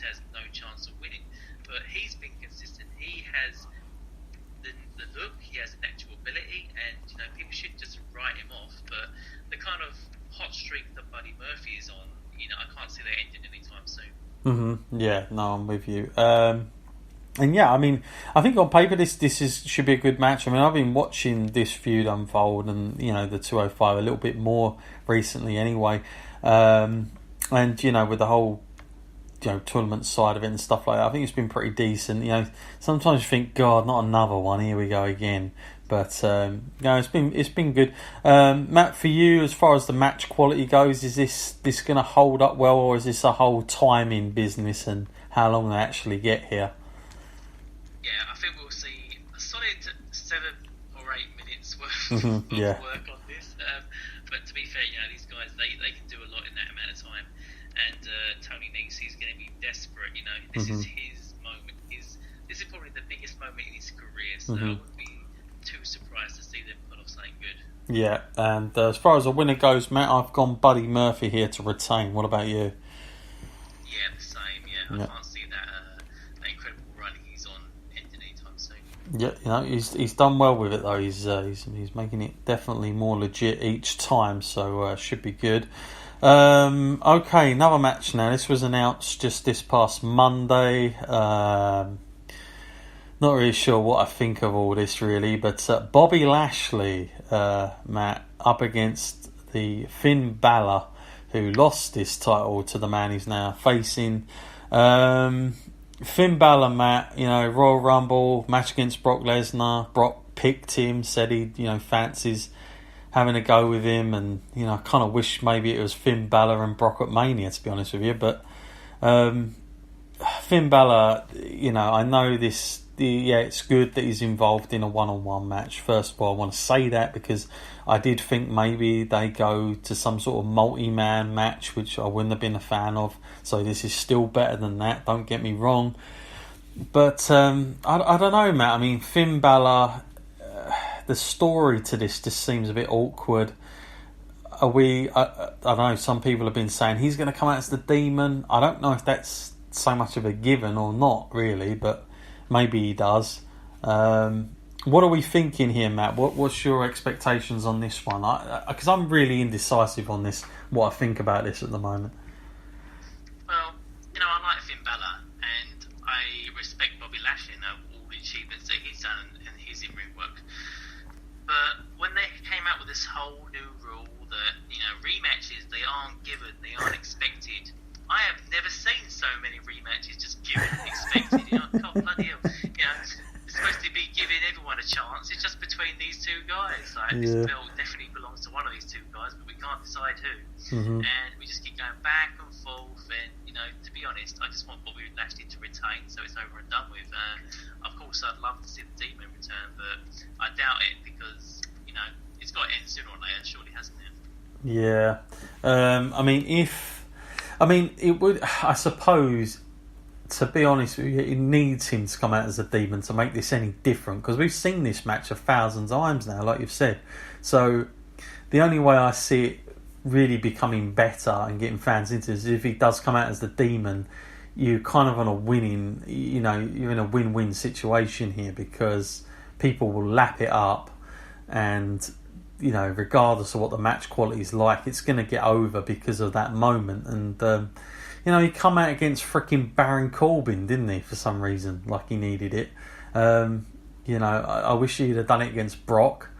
has no chance of winning. But he's been consistent. He has the look, he has the natural ability, and people shouldn't just write him off. But the kind of hot streak that Buddy Murphy is on, I can't see that ending anytime soon. Yeah, no, I'm with you. And yeah, I mean, I think on paper this should be a good match. I mean, I've been watching this feud unfold, and the 205 a little bit more recently, anyway. And with the whole tournament side of it and stuff like that, I think it's been pretty decent. Sometimes you think, God, not another one. Here we go again. But it's been good. Matt, for you, as far as the match quality goes, is this going to hold up well, or is this a whole timing business and how long they actually get here? Yeah, I think we'll see a solid 7 or 8 minutes worth of work on this. But to be fair, these guys, they can do a lot in that amount of time. And Tony Nese, he's going to be desperate. This is his moment. This is probably the biggest moment in his career. So I wouldn't be too surprised to see them pull off something good. Yeah, and as far as the winner goes, Matt, I've gone Buddy Murphy here to retain. What about you? Yeah, the same. Yeah, I can't see that incredible run he's on ending anytime soon. Yeah, he's done well with it though. He's making it definitely more legit each time, so should be good. Okay, another match now. This was announced just this past Monday. Not really sure what I think of all this really, but Bobby Lashley, Matt, up against the Finn Balor, who lost this title to the man he's now facing. Finn Balor, Matt, Royal Rumble match against Brock Lesnar. Brock picked him, said he, fancies having a go with him, and I kind of wish maybe it was Finn Balor and Brock at Mania, to be honest with you. But Finn Balor, I know this. It's good that he's involved in a one-on-one match. First of all, I want to say that because I did think maybe they go to some sort of multi-man match, which I wouldn't have been a fan of. So this is still better than that, don't get me wrong. But I don't know, Matt. I mean, Finn Balor, the story to this just seems a bit awkward. I don't know, some people have been saying he's going to come out as the Demon. I don't know if that's so much of a given or not, really, but maybe he does. What are we thinking here, Matt? What's your expectations on this one? Because I'm really indecisive on this, what I think about this at the moment. Well, I like Finn Balor, and I respect Bobby Lashley and all the achievements that he's done and his in-ring work. But when they came out with this whole new rule that, rematches, they aren't given, they aren't expected, I have never seen so many rematches just given and expected. God bloody hell. It's supposed to be giving everyone a chance. It's just between these two guys. This belt definitely belongs to one of these two guys, but we can't decide who. And we just keep going back and forth. And to be honest, I just want Bobby Lashley to retain, so it's over and done with. Of course, I'd love to see the Demon return, but I doubt it because it's got to end sooner or later, surely, hasn't it? Yeah. It would, I suppose, to be honest with you, it needs him to come out as a Demon to make this any different, because we've seen this match 1,000 times now, like you've said. So the only way I see it really becoming better and getting fans into it is if he does come out as the Demon. You're kind of on a winning, you're in a win-win situation here, because people will lap it up, and regardless of what the match quality is like, it's going to get over because of that moment. And he come out against freaking Baron Corbin, didn't he, for some reason, like he needed it. I wish he'd have done it against Brock,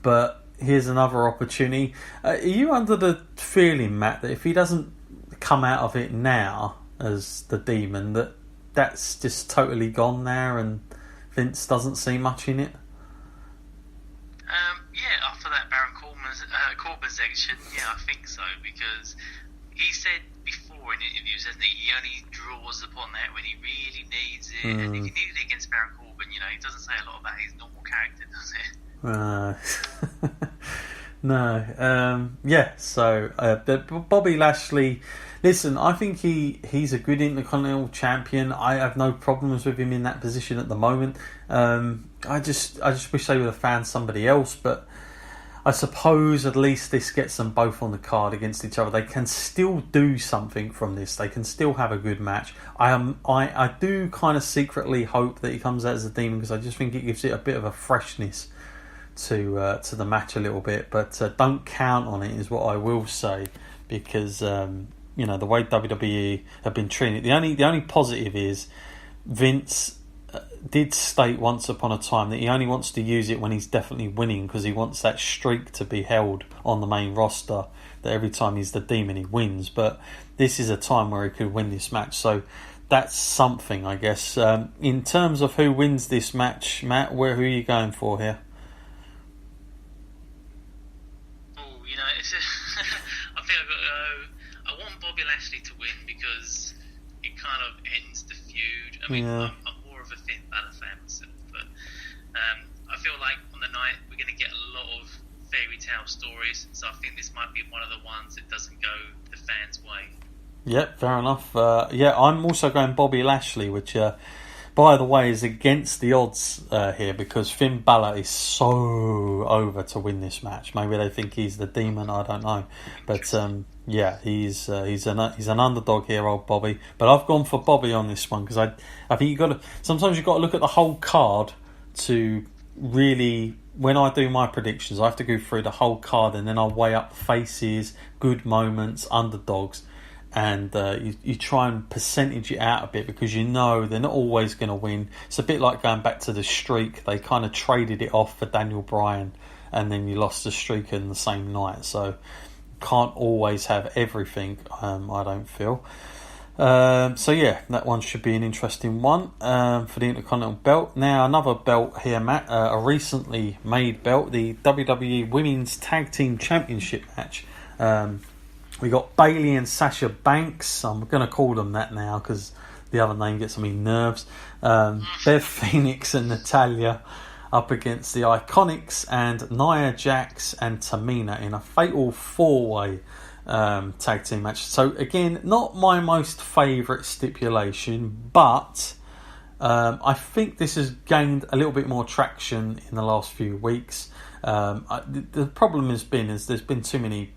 but here's another opportunity. Are you under the feeling, Matt, that if he doesn't come out of it now as the Demon, that's just totally gone there and Vince doesn't see much in it? After that Baron Corbin section, I think so, because he said before in interviews, hasn't he only draws upon that when he really needs it, and if he needed it against Baron Corbin, he doesn't say a lot about his normal character, does it? No. So Bobby Lashley, listen, I think he's a good Intercontinental Champion. I have no problems with him in that position at the moment. I just wish they would have found somebody else, but I suppose at least this gets them both on the card against each other. They can still do something from this. They can still have a good match. I do kind of secretly hope that he comes out as a demon, because I just think it gives it a bit of a freshness to the match a little bit. But don't count on it, is what I will say, because the way WWE have been treating it. The only positive is Vince did state once upon a time that he only wants to use it when he's definitely winning, because he wants that streak to be held on the main roster, that every time he's the demon he wins. But this is a time where he could win this match, so that's something, I guess. In terms of who wins this match, Matt, who are you going for here? It's I think I've got to go. I want Bobby Lashley to win because it kind of ends the feud. I mean, I'm more of a Finn Balor fan myself, but I feel like on the night we're going to get a lot of fairy tale stories, so I think this might be one of the ones that doesn't go the fans' way. Yep, fair enough. I'm also going Bobby Lashley, which, by the way, is against the odds here, because Finn Balor is so over to win this match. Maybe they think he's the demon, I don't know. But he's an underdog here, old Bobby. But I've gone for Bobby on this one, because I think sometimes you've got to look at the whole card to really. When I do my predictions, I have to go through the whole card, and then I'll weigh up faces, good moments, underdogs. And you try and percentage it out a bit, because they're not always going to win. It's a bit like going back to the streak. They kind of traded it off for Daniel Bryan, and then you lost the streak in the same night. So can't always have everything, I don't feel. That one should be an interesting one for the Intercontinental Belt. Now, another belt here, Matt, a recently made belt, the WWE Women's Tag Team Championship match. We got Bayley and Sasha Banks. I'm going to call them that now because the other name gets on me nerves. Beth Phoenix and Natalya up against the Iconics and Nia Jax and Tamina in a fatal 4-way tag team match. So again, not my most favourite stipulation, but I think this has gained a little bit more traction in the last few weeks. The problem has been there's been too many.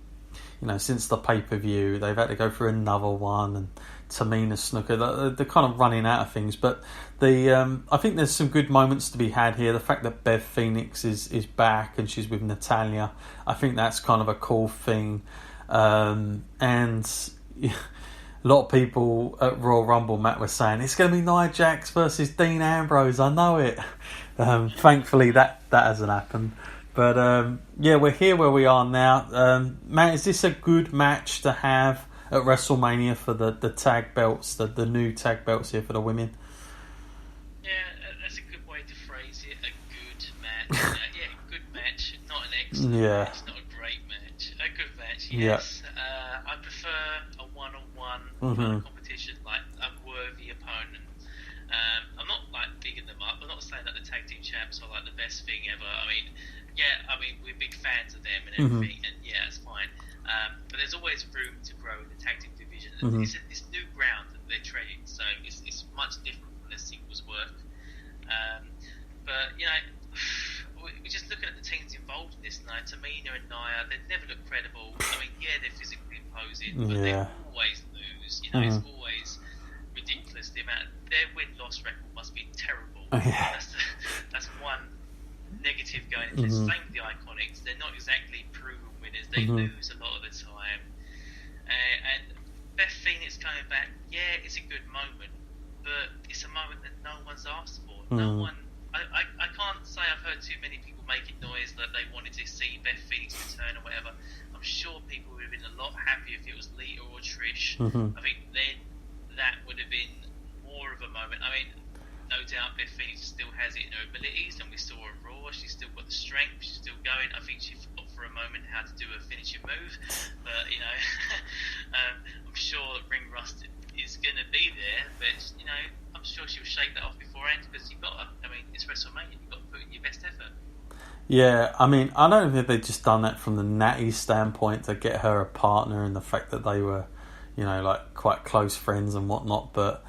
Since the pay-per-view, they've had to go through another one, and Tamina Snuka, they're kind of running out of things. But I think there's some good moments to be had here. The fact that Beth Phoenix is back and she's with Natalya, I think that's kind of a cool thing. And a lot of people at Royal Rumble, Matt, were saying it's going to be Nia Jax versus Dean Ambrose. I know it. Thankfully, that hasn't happened. But we're here where we are now. Matt, is this a good match to have at WrestleMania for the tag belts, the new tag belts here for the women? Yeah, that's a good way to phrase it. A good match. Good match. Not an excellent match. Not a great match. A good match, yes. Yeah. I prefer a one-on-one competition, like a worthy opponent. I'm not bigging them up. I'm not saying that the tag team champs are the best thing ever. We're big fans of them and everything, and it's fine. But there's always room to grow in the tag team division. It's new ground that they're treading, so it's much different from the singles work. We're just looking at the teams involved in this now. Tamina and Nia, they never look credible. They're physically imposing, but they always lose. It's always ridiculous. The amount their win-loss record must be terrible. That's one negative going into this. Same with the Iconics. They're not exactly proven winners. They lose a lot of the time. And Beth Phoenix coming back, it's a good moment, but it's a moment that no one's asked for. No one. I can't say I've heard too many people making noise that they wanted to see Beth Phoenix return or whatever. I'm sure people would have been a lot happier if it was Lita or Trish. I think then that would have been more of a moment. No doubt Beth Phoenix still has it in her abilities, and we saw her Raw. She's still got the strength. She's still going. I think she forgot for a moment how to do a finishing move, but I'm sure that ring rust is going to be there. But I'm sure she'll shake that off beforehand, because you've got to. It's WrestleMania. You've got to put in your best effort. Yeah, I don't think they've just done that from the Natty standpoint to get her a partner, and the fact that they were, quite close friends and whatnot. But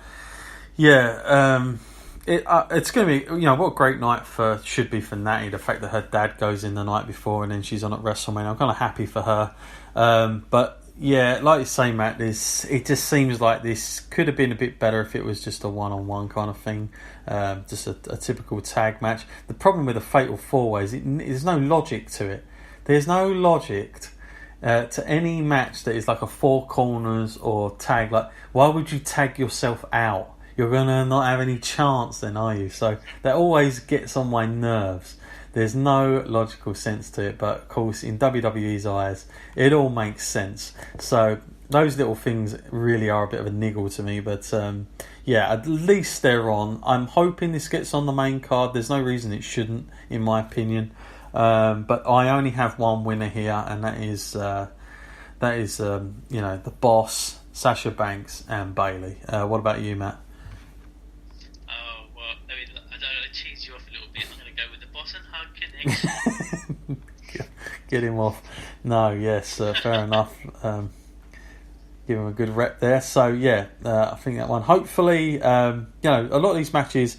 It's going to be, what a great night should be for Natty. The fact that her dad goes in the night before and then she's on at WrestleMania. I'm kind of happy for her. But yeah, like you say, Matt, it just seems like this could have been a bit better if it was just a one-on-one kind of thing, just a typical tag match. The problem with a Fatal 4-Way is there's no logic to it. There's no logic to any match that is like a four corners or tag. Like, why would you tag yourself out? You're going to not have any chance then, are you? So that always gets on my nerves. There's no logical sense to it, but of course in WWE's eyes it all makes sense. So those little things really are a bit of a niggle to me, but yeah, at least they're on. I'm hoping this gets on the main card. There's no reason it shouldn't, in my opinion. But I only have one winner here, and that is the Boss, Sasha Banks and Bayley. What about you, Matt? Cheese you off a little bit. I'm going to go with the Boss and Hug. Get him off. No, yes, fair enough. Give him a good rep there. So yeah, I think that one. Hopefully, a lot of these matches,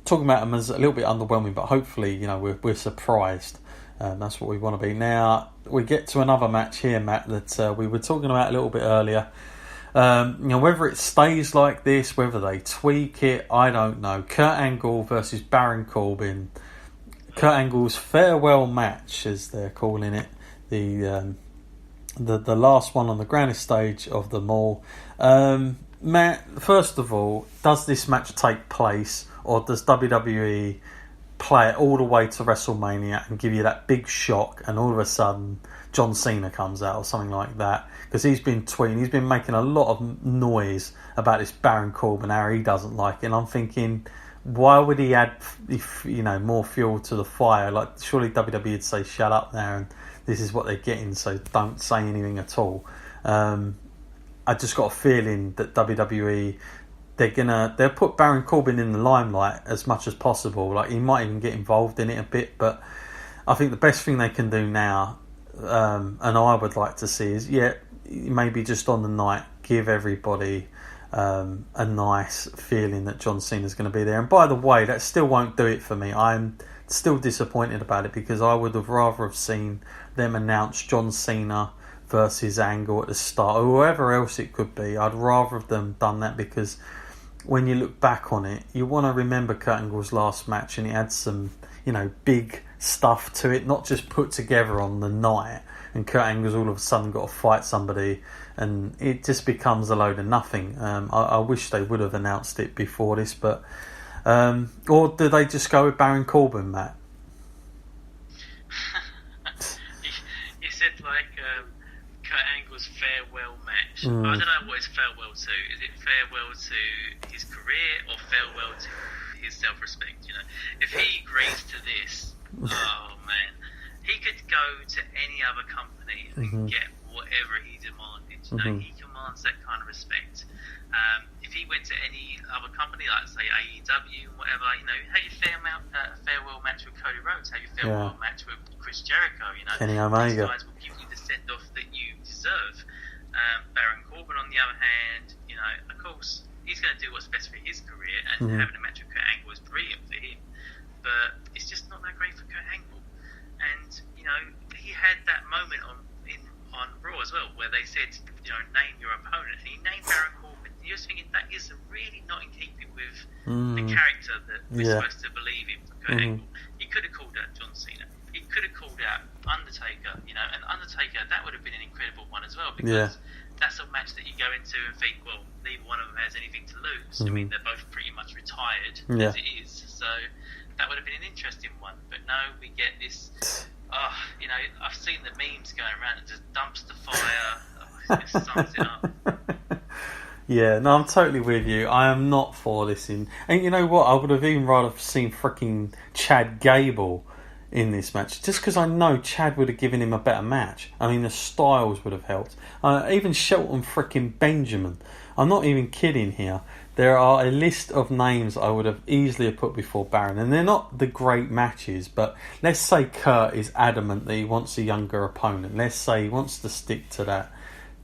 talking about them as a little bit underwhelming, but hopefully, we're surprised. That's what we want to be. Now we get to another match here, Matt, that we were talking about a little bit earlier. Whether it stays like this, whether they tweak it, I don't know. Kurt Angle versus Baron Corbin. Kurt Angle's farewell match, as they're calling it, the last one on the grandest stage of them all. Matt, first of all, does this match take place, or does WWE play it all the way to WrestleMania and give you that big shock, and all of a sudden John Cena comes out or something like that? Because he's been tweeting, he's been making a lot of noise about this Baron Corbin, how he doesn't like it. And I'm thinking, why would he add, more fuel to the fire? Like, surely WWE would say, shut up now, and this is what they're getting, so don't say anything at all. I just got a feeling that WWE, they'll put Baron Corbin in the limelight as much as possible. Like, he might even get involved in it a bit, but I think the best thing they can do now, and I would like to see, is maybe just on the night give everybody a nice feeling that John Cena's going to be there. And by the way, that still won't do it for me. I'm still disappointed about it, because I would have rather have seen them announce John Cena versus Angle at the start, or whoever else it could be. I'd rather have them done that, because when you look back on it, you want to remember Kurt Angle's last match, and it had some, big stuff to it, not just put together on the night, and Kurt Angle's all of a sudden got to fight somebody, and it just becomes a load of nothing. I wish they would have announced it before this, but or do they just go with Baron Corbin, Matt? You said Kurt Angle's farewell match. I don't know what it's farewell to. Is it farewell to his career or farewell to his self-respect? If he agrees to this, oh man, he could go to any other company and get whatever he demanded. He commands that kind of respect. If he went to any other company, like say AEW, whatever, have your farewell match with Cody Rhodes, have your farewell match with Chris Jericho. Kenny Omega. These guys will give you the send-off that you deserve. Baron Corbin, on the other hand, of course, he's going to do what's best for his career, and having a match with Kurt Angle is brilliant for him. But it's just not that great for Kurt Angle. And, he had that moment on Raw as well, where they said, name your opponent. And he named Baron Corbin. He was thinking that is really not in keeping with the character that we're supposed to believe in for Kurt Angle. He could have called out John Cena. He could have called out Undertaker, and Undertaker, that would have been an incredible one as well, because that's a match that you go into and think, well, neither one of them has anything to lose. I mean, they're both pretty much retired as it is, so that would have been an interesting one. But no, we get this. I've seen the memes going around and just dumpster fire. It just sums it up. Yeah, no, I'm totally with you. I am not for this and you know what? I would have even rather seen freaking Chad Gable in this match, just because I know Chad would have given him a better match. I mean, the styles would have helped. Even Shelton freaking Benjamin. I'm not even kidding here. There are a list of names I would have easily put before Baron, and they're not the great matches, but let's say Kurt is adamant that he wants a younger opponent. Let's say he wants to stick to that.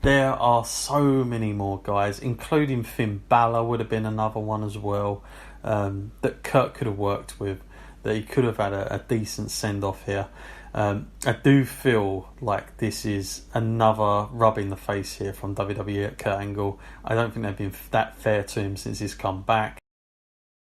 there are so many more guys, including Finn Balor would have been another one as well, that Kurt could have worked with, that he could have had a decent send-off here. I do feel like this is another rub in the face here from WWE at Kurt Angle. I don't think they've been that fair to him since he's come back.